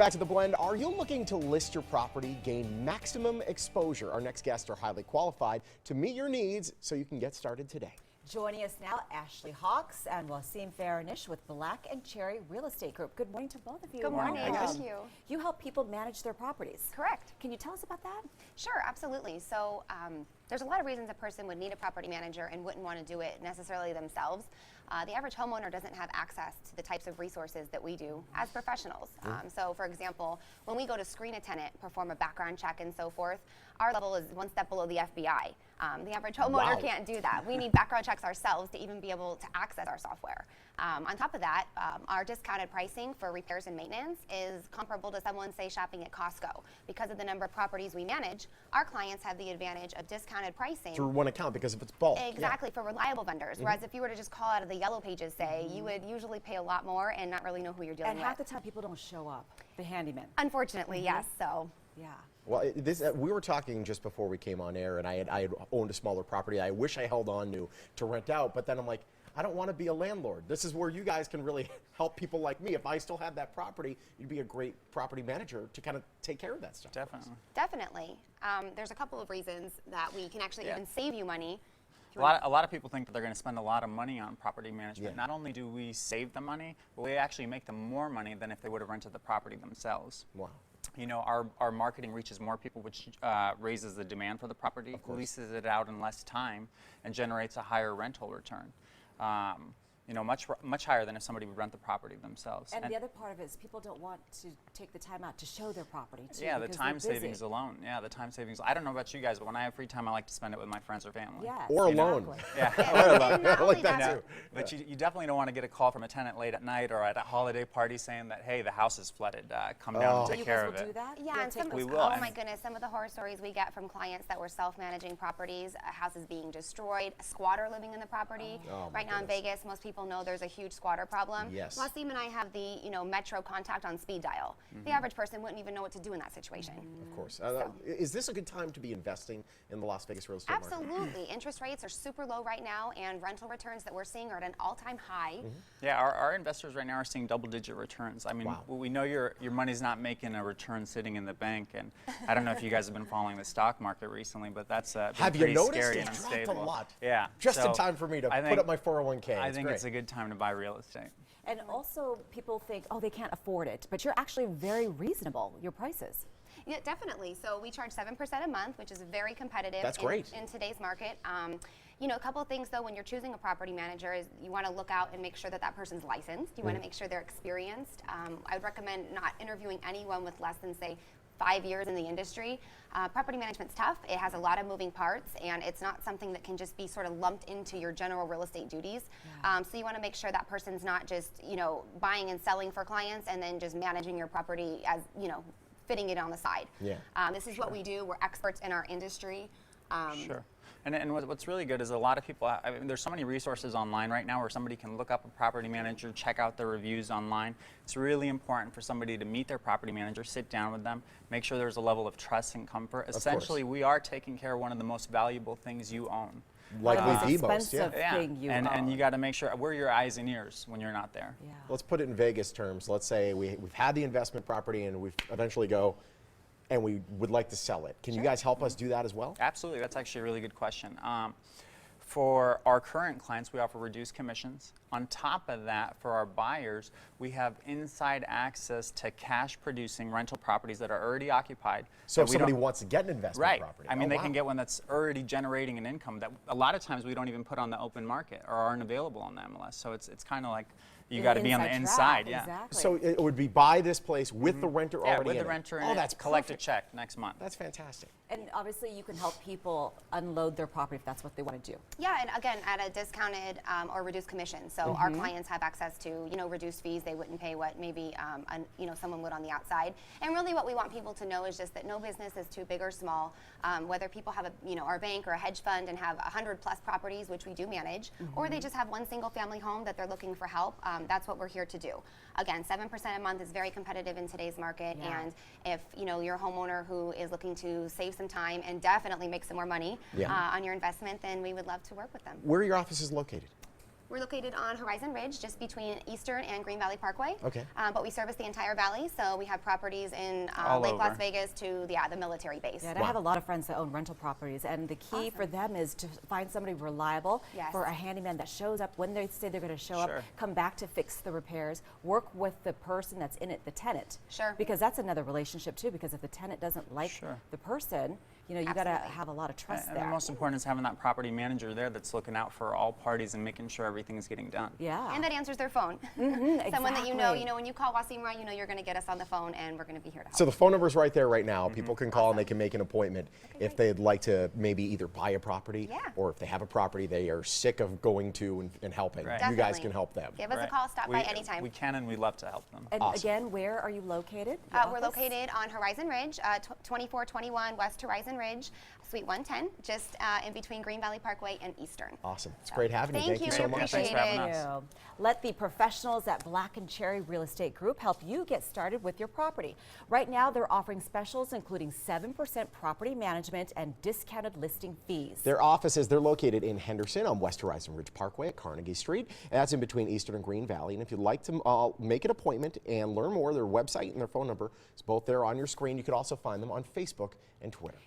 back to The Blend. Are you looking to list your property, gain maximum exposure? Our next guests are highly qualified to meet your needs, so you can get started today. Joining us now, Ashley Hawks and Wasim Faranish with Black and Cherry Real Estate Group. Good morning to both of you. Good morning. Thank you. You help people manage their properties. Correct. Can you tell us about that? Sure, absolutely. So there's a lot of reasons a person would need a property manager and wouldn't want to do it necessarily themselves. The average homeowner doesn't have access to the types of resources that we do as professionals. So for example, when we go to screen a tenant, perform a background check and so forth, our level is one step below the FBI. The average homeowner can't do that. We need background checks ourselves to even be able to access our software. On top of that, our discounted pricing for repairs and maintenance is comparable to someone, say, shopping at Costco. Because of the number of properties we manage, our clients have the advantage of discounted pricing. Through one account because of its bulk. Exactly, for reliable vendors. Whereas if you were to just call out of the yellow pages, say, you would usually pay a lot more and not really know who you're dealing with. And half the time people don't show up, the handyman. Unfortunately, yes. So. Yeah. Well, we were talking just before we came on air, and I had owned a smaller property. I wish I held on to rent out, but then I'm like, I don't want to be a landlord. This is where you guys can really help people like me. If I still had that property, you'd be a great property manager to kind of take care of that stuff. Definitely. Definitely. There's a couple of reasons that we can actually even save you money. A lot of people think that they're going to spend a lot of money on property management. Not only do we save them money, but we actually make them more money than if they would have rented the property themselves. Wow. You know, our marketing reaches more people, which raises the demand for the property, leases it out in less time, and generates a higher rental return. You know, much higher than if somebody would rent the property themselves. And the other part of it is people don't want to take the time out to show their property too. Yeah, the time savings alone. Yeah, the time savings. I don't know about you guys, but when I have free time, I like to spend it with my friends or family. Yes, or alone. Yeah, or alone. I like that too. But you definitely don't want to get a call from a tenant late at night or at a holiday party saying that, hey, the house is flooded. Come down and take care of it. Do that? Yeah, and we will. Oh my goodness, some of the horror stories we get from clients that were self-managing properties, houses being destroyed, a squatter living in the property. Right now in Vegas, most people know there's a huge squatter problem. Yes. Wasim and I have the metro contact on speed dial. The average person wouldn't even know what to do in that situation. Of course. Is this a good time to be investing in the Las Vegas real estate market? Absolutely. Interest rates are super low right now, and rental returns that we're seeing are at an all-time high. Yeah, our investors right now are seeing double-digit returns. I mean, we know your money's not making a return sitting in the bank, and I don't know if you guys have been following the stock market recently, but that's been pretty scary and unstable. Have you noticed? It dropped a lot. Yeah. Just in time for me to put up my 401k. I think it's a good time to buy real estate. And also people think, oh, they can't afford it, but you're actually very reasonable, your prices. Yeah, definitely. So we charge 7% a month, which is very competitive. That's great. In today's market. You know, a couple of things though when you're choosing a property manager is you want to look out and make sure that that person's licensed. You want to make sure they're experienced. I would recommend not interviewing anyone with less than, say, 5 years in the industry. Property management's tough. It has a lot of moving parts, and it's not something that can just be sort of lumped into your general real estate duties. So you want to make sure that person's not just, buying and selling for clients and then just managing your property as, fitting it on the side. This is what we do. We're experts in our industry. Sure. And what's really good is a lot of people, I mean, there's so many resources online right now where somebody can look up a property manager, check out their reviews online. It's really important for somebody to meet their property manager, sit down with them, make sure there's a level of trust and comfort. Essentially, we are taking care of one of the most valuable things you own. Likely the most, thing you own. And you got to make sure we're your eyes and ears when you're not there. Yeah. Let's put it in Vegas terms. Let's say we've had the investment property and we eventually go and we would like to sell it. Can you guys help us do that as well? Absolutely. That's actually a really good question. For our current clients, we offer reduced commissions. On top of that, for our buyers, we have inside access to cash-producing rental properties that are already occupied. So if somebody wants to get an investment property. I mean, they can get one that's already generating an income that a lot of times we don't even put on the open market or aren't available on the MLS. So it's kind of like you got to be on the inside. Exactly. So it would be buy this place with the renter already with in the renter it. in Oh, it, that's collect perfect. a check next month. That's fantastic. And obviously you can help people unload their property if that's what they want to do. Yeah, and again, at a discounted or reduced commission. So our clients have access to, reduced fees. They wouldn't pay what maybe, someone would on the outside. And really what we want people to know is just that no business is too big or small. Whether people have our bank or a hedge fund and have 100+ properties, which we do manage, or they just have one single family home that they're looking for help, that's what we're here to do. Again, 7% a month is very competitive in today's market. And if, you're a homeowner who is looking to save some time and definitely make some more money on your investment, then we would love to work with them. Where are your offices located? We're located on Horizon Ridge, just between Eastern and Green Valley Parkway. Okay. But we service the entire valley, so we have properties in All Lake over. Las Vegas to the military base. Yeah, and I have a lot of friends that own rental properties, and the key for them is to find somebody reliable, Yes. for a handyman that shows up when they say they're going to show up, Sure. come back to fix the repairs, work with the person that's in it, the tenant. Sure. Because that's another relationship too, because if the tenant doesn't like Sure. the person, you know, you got to Absolutely. have a lot of trust And there. the most important is having that property manager there that's looking out for all parties and making sure everything is getting done. Yeah. And that answers their phone. Someone that you know, exactly. when you call Wasimra, you know you're going to get us on the phone, and we're going to be here to help. So the phone number's right there right now. People can call and they can make an appointment if they'd like to maybe either buy a property Yeah. or if they have a property they are sick of going to and helping. Right. You guys Definitely. can help them. Give us a Right. call. Stop by anytime. We can and we love to help them. And Awesome. again, where are you located? Your We're office? located on Horizon Ridge, 2421 West Horizon Ridge, Suite 110, just in between Green Valley Parkway and Eastern. Awesome. It's great having you. Thank Thank you you. so We much. appreciate Thanks for having it. us. Let the professionals at Black and Cherry Real Estate Group help you get started with your property. Right now, they're offering specials including 7% property management and discounted listing fees. Their offices, they're located in Henderson on West Horizon Ridge Parkway at Carnegie Street. And that's in between Eastern and Green Valley. And if you'd like to make an appointment and learn more, their website and their phone number is both there on your screen. You could also find them on Facebook and Twitter.